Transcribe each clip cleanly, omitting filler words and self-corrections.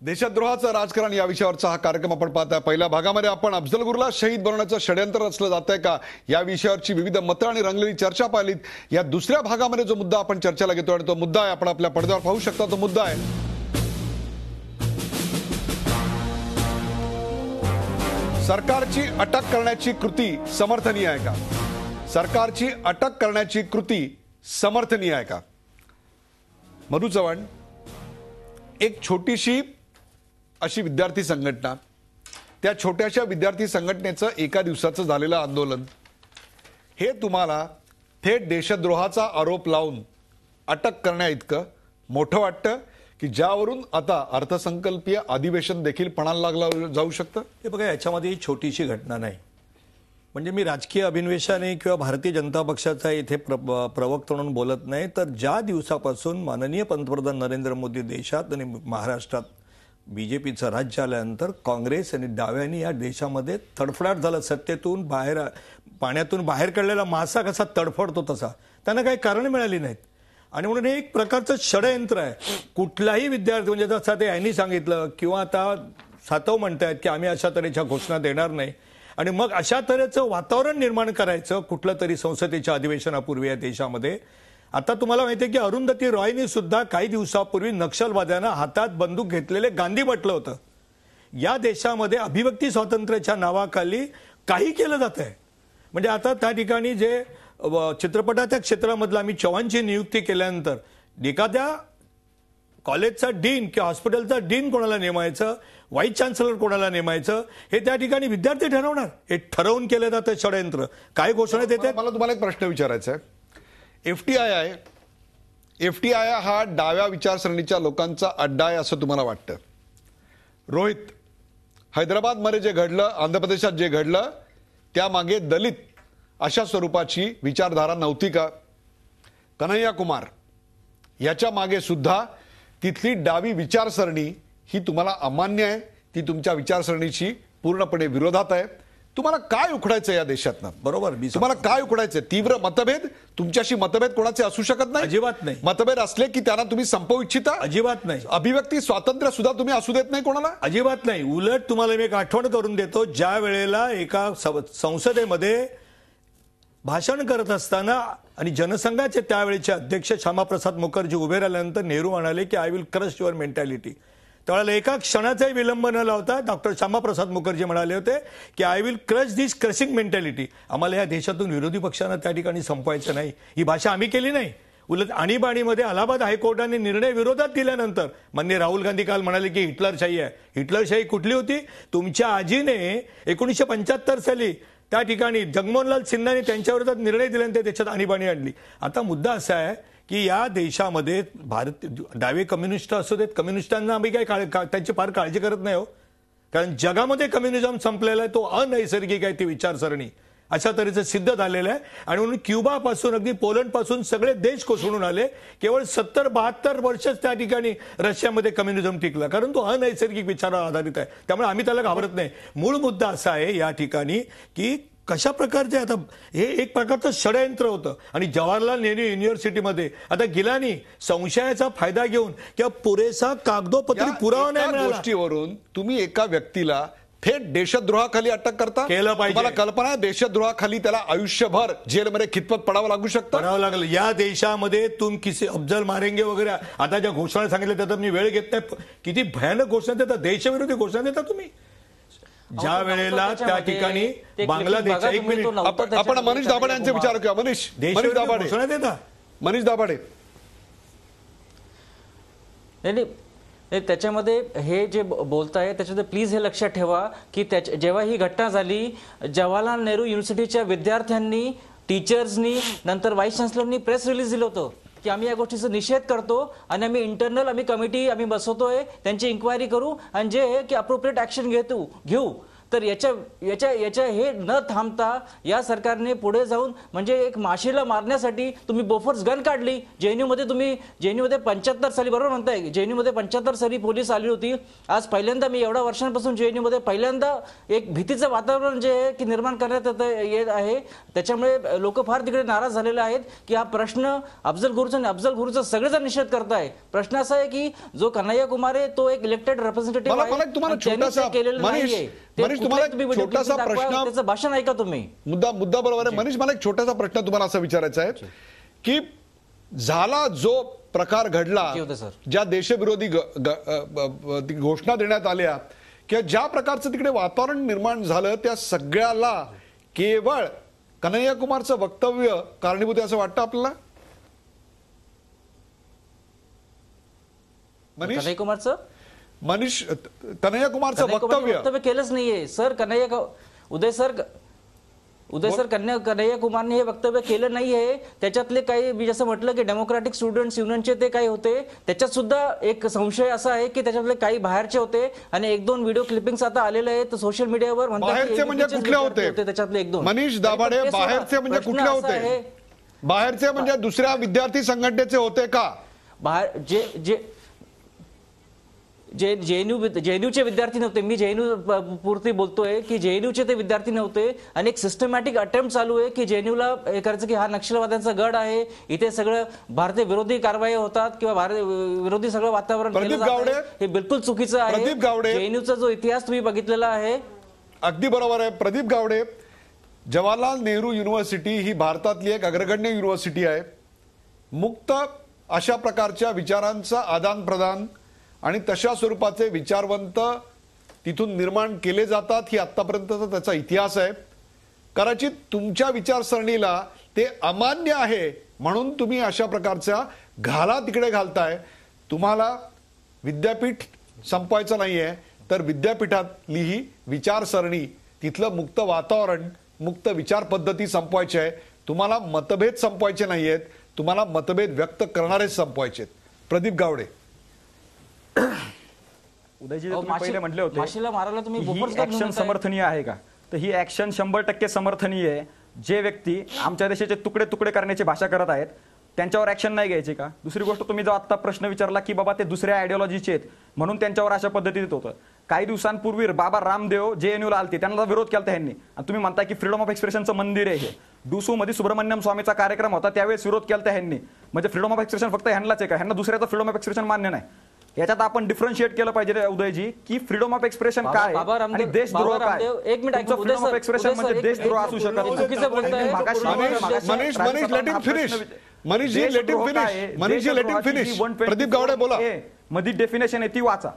देशद्रोहाचं राजकारण या विषयावरचा हा कार्यक्रम आपण पाहताय। पहिल्या भागामध्ये आपण अफजल गुरुला शहीद बनवण्याचं षडयंत्र रचलं जातंय का या विषयावरची विविध मतं आणि रंगलेली चर्चा पाहिलीत। या दुसऱ्या भागामध्ये जो मुद्दा आपण चर्चेला घेतो आणि तो मुद्दा आहे, आपण आपल्या पडद्यावर पाहू शकता, तो मुद्दा आहे सरकारची अटक करण्याची कृती समर्थनीय आहे का? सरकारची अटक करण्याची कृती समर्थनीय आहे का? मधु चव्हाण, एक छोटीशी अशी विद्यार्थी संघटना, त्या छोट्याशा विद्यार्थी संघटनेचं एका दिवसाचं झालेलं आंदोलन, हे तुम्हाला थेट देशद्रोहाचा आरोप लावून अटक करण्या इतकं मोठं वाटतं की ज्यावरून आता अर्थसंकल्पीय अधिवेशन देखील पणाला लागलं जाऊ शकतं? हे बघा, याच्यामध्ये ही छोटीशी घटना नाही। म्हणजे मी राजकीय अभिनिवेशाने किंवा भारतीय जनता पक्षाचा इथे प्रवक्ता म्हणून बोलत नाही, तर ज्या दिवसापासून माननीय पंतप्रधान नरेंद्र मोदी देशात आणि महाराष्ट्रात बीजेपीचं राज्य आल्यानंतर काँग्रेस आणि डाव्यांनी या देशामध्ये तडफडाट झालं। सत्तेतून बाहेर, पाण्यातून बाहेर काढलेला मासा कसा तडफडतो तसा त्यांना काही कारण मिळाली नाहीत आणि म्हणून हे एक प्रकारचं षडयंत्र आहे। कुठलाही विद्यार्थी, म्हणजे जसं ते यांनी सांगितलं किंवा आता सातव म्हणतायत की आम्ही अशा तऱ्हेच्या घोषणा देणार नाही आणि मग अशा तऱ्हेचं वातावरण निर्माण करायचं कुठलं तरी संसदेच्या अधिवेशनापूर्वी या देशामध्ये। आता तुम्हाला माहिती आहे की अरुंधती रॉयनी सुद्धा काही दिवसापूर्वी नक्षलवाद्यांना हातात बंदूक घेतलेले गांधी म्हटलं होतं। या देशामध्ये अभिव्यक्ती स्वातंत्र्याच्या नावाखाली काही केलं जात आहे। म्हणजे आता त्या ठिकाणी जे चित्रपटाच्या क्षेत्रामधलं आम्ही चव्हाणची नियुक्ती केल्यानंतर एखाद्या कॉलेजचा डीन किंवा हॉस्पिटलचा डीन कोणाला नेमायचं, व्हाईस चान्सलर कोणाला नेमायचं, हे त्या ठिकाणी विद्यार्थी ठरवणार। हे ठरवून केलं जातं षडयंत्र। काय घोषणा देते? मला तुम्हाला एक प्रश्न विचारायचा आहे। एफटीआय हा डाव्या विचारसरणीच्या लोकांचा अड्डा आहे असं तुम्हाला वाटतं? रोहित, हैदराबादमध्ये जे घडलं, आंध्र प्रदेशात जे घडलं, त्यामागे दलित अशा स्वरूपाची विचारधारा नव्हती का? कन्हैया कुमार, याच्या मागे सुद्धा तिथली डावी विचारसरणी ही तुम्हाला अमान्य आहे, ती तुमच्या विचारसरणीची पूर्णपणे विरोधात आहे। तुम्हाला काय उखडायचं या देशातनं? बरोबर, तुम्हाला काय उखडायचं? तीव्र मतभेद, तुमच्याशी मतभेद कोणाचे असू शकत नाही? अजिबात नाही। मतभेद असले की त्यांना तुम्ही संपवू इच्छिता? अजिबात नाही। अभिव्यक्ती स्वातंत्र्य सुद्धा तुम्ही असू देत नाही कोणाला? अजिबात नाही। उलट तुम्हाला मी एक आठवण करून देतो, ज्या वेळेला एका संसदेमध्ये भाषण करत असताना आणि जनसंघाचे त्यावेळेचे अध्यक्ष श्यामाप्रसाद मुखर्जी उभे राहिल्यानंतर नेहरू म्हणाले की I will crush your mentality, त्यावेळेला एका क्षणाचाही विलंब न लावता डॉक्टर श्यामाप्रसाद मुखर्जी म्हणाले होते की I will crush this crushing mentality. आम्हाला या देशातून विरोधी पक्षांना त्या ठिकाणी संपवायचं नाही, ही भाषा आम्ही केली नाही। उलट आणीबाणीमध्ये अलाहाबाद हायकोर्टाने निर्णय विरोधात दिल्यानंतर माननीय राहुल गांधी काल म्हणाले की हिटलरशाही आहे। हिटलरशाही कुठली होती? तुमच्या आजीने 1975 साली त्या ठिकाणी जगमोहनलाल सिन्हाने त्यांच्या विरोधात निर्णय दिल्यानंतर त्याच्यात आणीबाणी आणली। आता मुद्दा असा आहे की या देशामध्ये भारत डावे कम्युनिस्ट असू देत, कम्युनिस्टांना आम्ही काय त्यांची फार काळजी करत नाही हो, कारण जगामध्ये कम्युनिझम संपलेला आहे, तो अनैसर्गिक आहे ती विचारसरणी, अशा तऱ्हेचं सिद्ध झालेलं आहे। आणि म्हणून क्युबापासून अगदी पोलंडपासून सगळे देश कोसळून आले। केवळ 70-72 वर्षच त्या ठिकाणी रशियामध्ये कम्युनिझम टिकला, कारण तो अनैसर्गिक विचारावर आधारित आहे। त्यामुळे आम्ही त्याला घाबरत नाही। मूळ मुद्दा असा आहे या ठिकाणी की कशा प्रकारचे, आता हे एक प्रकारचं षडयंत्र होतं आणि जवाहरलाल नेहरू युनिव्हर्सिटीमध्ये आता गिलानी संशयाचा फायदा घेऊन किंवा पुरेसा कागदोपत्री पुरावा नाही मिळाला गोष्टीवरून तुम्ही एका व्यक्तीला थेट देशद्रोहाखाली अटक करता? केलं पाहिजे। मला कल्पना आहे देशद्रोहाखाली त्याला आयुष्यभर जेलमध्ये खितपत पडावं लागू शकतं? पडावं लागलं। या देशामध्ये तुम किसी अफजल मारेंगे वगैरे आता ज्या घोषणा सांगितल्या त्याचा मी वेळ घेत नाही, किती भयानक घोषणा देतात, देशविरोधी घोषणा देता तुम्ही। ज्या वेळेला त्या ठिकाणी बांगलादेशच्या, एक मिनिट, आपण मनीष दाभाडे यांचे विचार करूया। मनीष दाभाडे, घोषणा देता मनीष दाभाडे। नाही, त्याच्यामध्ये हे जे बोलताय त्याच्यामध्ये प्लीज हे लक्षात ठेवा की जेव्हा ही घटना झाली, जवाहरलाल नेहरू युनिव्हर्सिटीच्या विद्यार्थ्यांनी, टीचर्सनी, नंतर व्हाईस चान्सलरनी प्रेस रिलीज दिलं होतं की आम्ही या गोष्टीचा निषेध करतो आणि आम्ही इंटरनल कमिटी बसवतोय, त्यांची इन्क्वायरी करू आणि जे की अप्रोप्रिएट ऍक्शन घेऊ। तर याच्या हे न थांबता या सरकारने पुढे जाऊन म्हणजे एक माशीला मारण्यासाठी तुम्ही बोफोर्स गन काढली. जेएनयूमध्ये 75 साली, बरोबर म्हणताय, जेएनयूमध्ये 75 साली पोलीस आली होती. आज पहिल्यांदा मी एवढ्या वर्षांपासून जेएनयूमध्ये पहिल्यांदा एक भीतीचं वातावरण जे आहे की निर्माण करण्यात येत आहे. त्याच्यामुळे लोक फार तिकडे नाराज झालेले आहेत की हा प्रश्न अफजल गुरुचा सगळेजण निषेध करताय. प्रश्न असा आहे की जो कन्हैया कुमार आहे तो एक इलेक्टेड रिप्रेझेंटेटिव्ह आहे, केलेलं नाहीये. छोटासा प्रश्न, त्याचं भाषण ऐका तुम्ही. मुद्दा बरोबर आहे. मनीष, मला एक छोटासा प्रश्न तुम्हाला असा विचारायचा आहे की झाला जो प्रकार घडला, ज्या देशविरोधी घोषणा देण्यात आल्या किंवा ज्या प्रकारचं तिकडे वातावरण निर्माण झालं, त्या सगळ्याला केवळ कन्हैया कुमारचं वक्तव्य कारणीभूत आहे असं वाटतं आपल्याला? कन्हैया कुमारचं वक्तव्य केलंच नाहीये सर. उदय सर कन्हैया कुमारने हे वक्तव्य केलं नाहीये. त्याच्यातले काही, मी जसं म्हटलं की डेमोक्रॅटिक स्टुडंट्स युनियनचे ते काही होते, त्याच्यात सुद्धा एक संशय असा आहे की त्याच्यातले काही बाहेरचे होते आणि 1-2 व्हिडिओ क्लिपिंग्स आता आलेले आहेत सोशल मीडियावर. बाहेरचे म्हणजे कुठले होते? त्याच्यातले 1-2. मनीष दाभाडे, बाहेरचे म्हणजे कुठले होते? बाहेरचे म्हणजे दुसऱ्या विद्यार्थी संघटनेचे होते का? बाहेर जेएनयूचे विद्यार्थी नव्हते. मी जेएनयू पुरती बोलतोय की जेएनयूचे ते विद्यार्थी नव्हते. आणि एक सिस्टमॅटिक अटेम्प्ट चालू आहे की जेएनयूला हे करायचं की हा नक्षलवाद्यांचा गड आहे, इथे सगळं भारतीय विरोधी कारवाई होतात किंवा भारत विरोधी सगळं वातावरण केलं जातं. हे बिलकुल चुकीचं आहे. जेएनयूचा जो इतिहास तुम्ही बघितलेला आहे. अगदी बरोबर आहे प्रदीप गावडे. जवाहरलाल नेहरू युनिव्हर्सिटी ही भारतातली एक अग्रगण्य युनिव्हर्सिटी आहे. मुक्त अशा प्रकारच्या विचारांचं आदान प्रदान आणि तशा स्वरूपाचे विचारवंत तिथून निर्माण केले जातात, ही आतापर्यंतचा त्याचा इतिहास आहे. कदाचित तुमच्या विचारसरणीला ते अमान्य आहे म्हणून तुम्ही अशा प्रकारच्या घाला तिकडे घालताय. तुम्हाला विद्यापीठ संपवायचं नाहीये, तर विद्यापीठातली ही विचारसरणी, तिथलं मुक्त वातावरण, मुक्त विचार पद्धती संपवायची आहे. तुम्हाला मतभेद संपवायचे नाहीयेत, तुम्हाला मतभेद व्यक्त करणारेच संपवायचे. प्रदीप गावडे. उदयजी, तुम्ही पहिले म्हटले होते ही ऍक्शन समर्थनीय आहे का? तर ही ऍक्शन 100% समर्थनीय आहे. जे व्यक्ती आमच्या देशाचे तुकडे तुकडे करण्याची भाषा करत आहेत त्यांच्यावर ऍक्शन नाही घ्यायची का? दुसरी गोष्ट, तुम्ही जो आता प्रश्न विचारला की बाबा ते दुसऱ्या आयडिओलॉजीचे आहेत म्हणून त्यांच्यावर अशा पद्धतीत होतं. काही दिवसांपूर्वी बाबा रामदेव जेएनयूला आलते, त्यांना विरोध केला ह्यांनी. आणि तुम्ही म्हणता की फ्रीडम ऑफ एक्सप्रेशनचं मंदिर आहे हे. डुसू मध्ये सुब्रमण्यम स्वामीचा कार्यक्रम होता, त्यावेळेस विरोध केला ह्यांनी. म्हणजे फ्रीडम ऑफ एक्सप्रेशन फक्त ह्यांनाच आहे का? ह्यांना दुसऱ्याचं फ्रीडम ऑफ एक्सप्रेशन मान्य नाही. याच्यात आपण डिफरन्शिएट केलं पाहिजे उदयजी की फ्रीडम ऑफ एक्सप्रेशन काय आणि देशद्रोह काय. एक मिनिट, फ्रीडम ऑफ एक्सप्रेशन म्हणजे देशद्रोह असू शकत नाही. प्रदीप गावडे बोला. मध्ये डेफिनेशन आहे ती वाचा.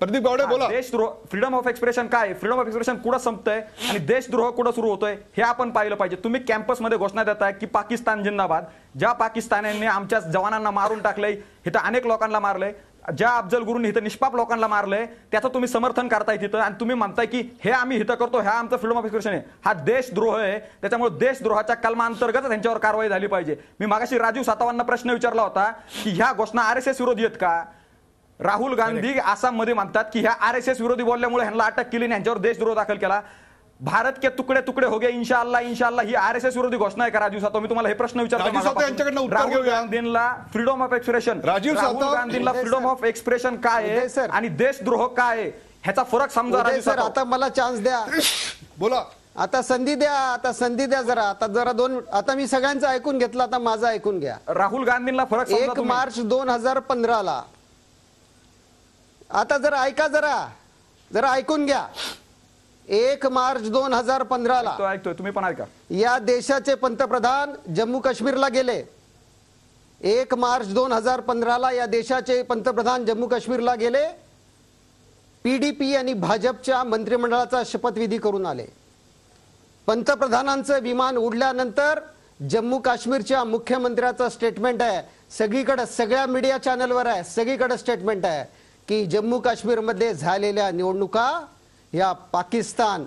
प्रदीप गावडे बोला. देशद्रोह, फ्रीडम ऑफ एक्सप्रेशन काय, फ्रीडम ऑफ एक्सप्रेशन कुठं संपतंय आणि देशद्रोह कुठं सुरू होतोय हे आपण पाहिलं पाहिजे. तुम्ही कॅम्पसमध्ये घोषणा देताय की पाकिस्तान जिंदाबाद. ज्या पाकिस्तानाने आमच्या जवानांना मारून टाकलंय, इथं अनेक लोकांना मारलंय, ज्या अफजल गुरुंनी इथं निष्पाप लोकांना मारलंय त्याचं तुम्ही समर्थन करताय तिथं, आणि तुम्ही म्हणताय की हे आम्ही हित करतो, हा आमचं फ्रीडम ऑफ एक्सप्रेशन आहे. हा देशद्रोह आहे. त्याच्यामुळे देशद्रोहाच्या कलमांतर्गत त्यांच्यावर कारवाई झाली पाहिजे. मी मागाशी राजीव सातवांना प्रश्न विचारला होता की ह्या घोषणा आरएसएस विरोधी आहेत का? राहुल गांधी आसाममध्ये म्हणतात की ह्या आरएसएस विरोधी बोलल्यामुळे ह्यांना अटक केली आणि ह्यांच्यावर देशद्रोह दाखल केला. भारत के तुकडे तुकडे हो गए इंशाअल्लाह ही आरएसएस विरोधी घोषणा आहे का? राजीव सातव, मी तुम्हाला हे प्रश्न विचारतो. राहुल गांधींना फ्रीडम ऑफ एक्सप्रेशन, राहुल गांधींना फ्रीडम ऑफ एक्सप्रेशन काय आहे आणि देशद्रोह काय आहे ह्याचा फरक समजा. राजीव सर, आता मला चान्स द्या. बोला. आता संधी द्या जरा दोन. आता मी सगळ्यांचं ऐकून घेतलं, आता माझं ऐकून घ्या. राहुल गांधींना फरक 1 मार्च 2015 आता जरा ऐका, जरा ऐकून घ्या. 1 मार्च 2015 ऐकतोय, तुम्ही पण ऐका. या देशाचे पंतप्रधान जम्मू काश्मीरला गेले. 1 मार्च 2015 या देशाचे पंतप्रधान जम्मू काश्मीरला गेले. पीडीपी आणि भाजपच्या मंत्रिमंडळाचा शपथविधी करून आले. पंतप्रधानांचं विमान उडल्यानंतर जम्मू काश्मीरच्या मुख्यमंत्र्याचं स्टेटमेंट आहे, सगळीकडे सगळ्या मीडिया चॅनलवर आहे, सगळीकडे स्टेटमेंट आहे की जम्मू काश्मीरमध्ये झालेल्या निवडणुका या पाकिस्तान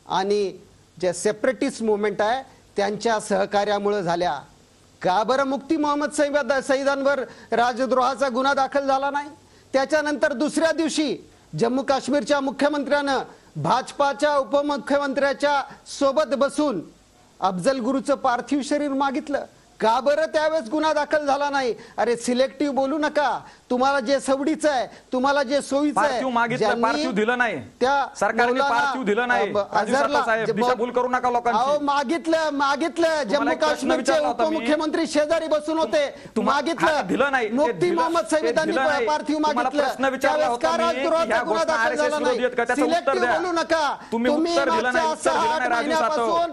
आणि जे सेपरेटिस्ट मुवमेंट आहे त्यांच्या सहकार्यामुळे झाल्या. का बरं मुफ्ती मोहम्मद सईदांवर राजद्रोहाचा गुन्हा दाखल झाला नाही? त्याच्यानंतर दुसऱ्या दिवशी जम्मू काश्मीरच्या मुख्यमंत्र्यानं भाजपाच्या उपमुख्यमंत्र्याच्या सोबत बसून अफजल गुरुचं पार्थिव शरीर मागितलं? का बरं त्यावेळेस गुन्हा दाखल झाला नाही? अरे सिलेक्टिव्ह बोलू नका. तुम्हाला जे सवडीचं आहे, तुम्हाला जे सोयीचं आहे, पार्थिव मागितलं, पार्थिव दिलं नाही. त्या सरकारने मौलाना पार्थिव दिलं नाही. अझहरला दिशाभूल करू नका लोकांची. अहो मागितलं. जम्मू एक प्रश्न काश्मीरचे विचारला होता मी. उपमुख्यमंत्री शेजारी बसून होते, मागितलं. दिलं नाही. मुफ्ती मोहम्मद सैयदांनी पार्थिव मागितलं. प्रश्न विचारला होता मी, राजद्रोहाचा गुन्हा दाखल झाला नाही. सिलेक्टिव्ह बोलू नका. तुम्ही उत्तर दिलं नाही, मागच्या उत्तर दिलं 6-8 नाही राजू महिन्यापासून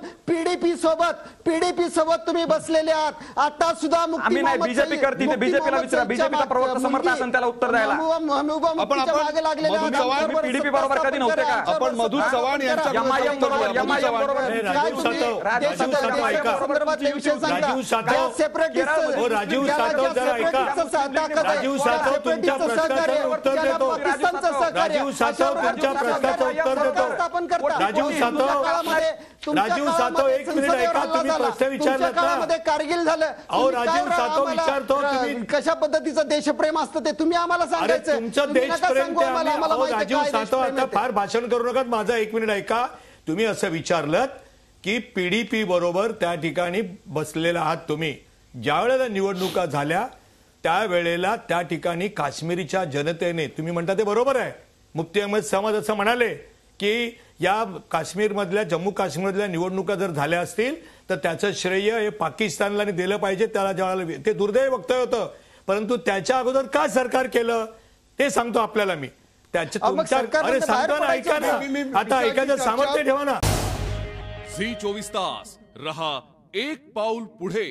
पीडीपी सोबत तुम्ही बसलेले आहात. आता सुद्धा मुफ्ती आम्ही नाही, मोहम्मद बीजेपी करते ते. बीजेपीला विचारा, बीजेपीचा प्रवक्ता समर्थ असेल त्याला उत्तर द्यायला. मागे लागलेले मधु चव्हाण, आहात. PDP बरोबर कधी नव्हते का? आपण मधु चव्हाण यांच्या MIM बरोबर, MIM बरोबर. राजीव सातव, राजीव सातव ऐका. राजीव सातव, हो राजीव सातव जरा ऐका. राजीव सातव तुमच्या प्रश्नाचं उत्तर देतो. राजीव सातव तुमच्या प्रश्नाचं उत्तर देतो. राजीव सातव 1 मिनिट ऐका. तुम्ही प्रश्न विचारलात ना. कारगिल झालं. अहो राजीव सातव विचारतो तुम्ही कशा पद्धतीचं देशप्रेम असतं ते तुम्ही आम्हाला अरे सांगायचं. तुमचं तुम्ही नका देशप्रेम सांगू ते आम्हाला. आम्ही- आम्हाला अहो, माहिती आहे राजीव काय सातव देशप्रेम आता आहे ते. फार भाषण करू नका. माझा 1 मिनिट ऐका. तुम्ही असं विचारलं की पीडीपी बरोबर त्या ठिकाणी बसलेला आहात तुम्ही. ज्या वेळेला निवडणुका झाल्या त्यावेळेला त्या ठिकाणी काश्मीरच्या जनतेने, तुम्ही म्हणता ते बरोबर आहे, मुफ्ती अहमद समाज असं म्हणाले की या काश्मीरमधल्या, जम्मू काश्मीरमधल्या निवडणुका जर झाल्या असतील तर त्याचं श्रेय हे पाकिस्तानला दिलं पाहिजे. त्याला ज्यावेळेला ते दुर्दैवी वक्तव्य होतं, परंतु त्याच्या अगोदर का सरकार केलं ते सांगतो आपल्याला मी. त्याच्या तुमच्या अरे सांगतो ना, ऐका ना. आता ऐकायचं सामर्थ्य ठेवा ना. झी 24 तास रहा एक पाऊल पुढे.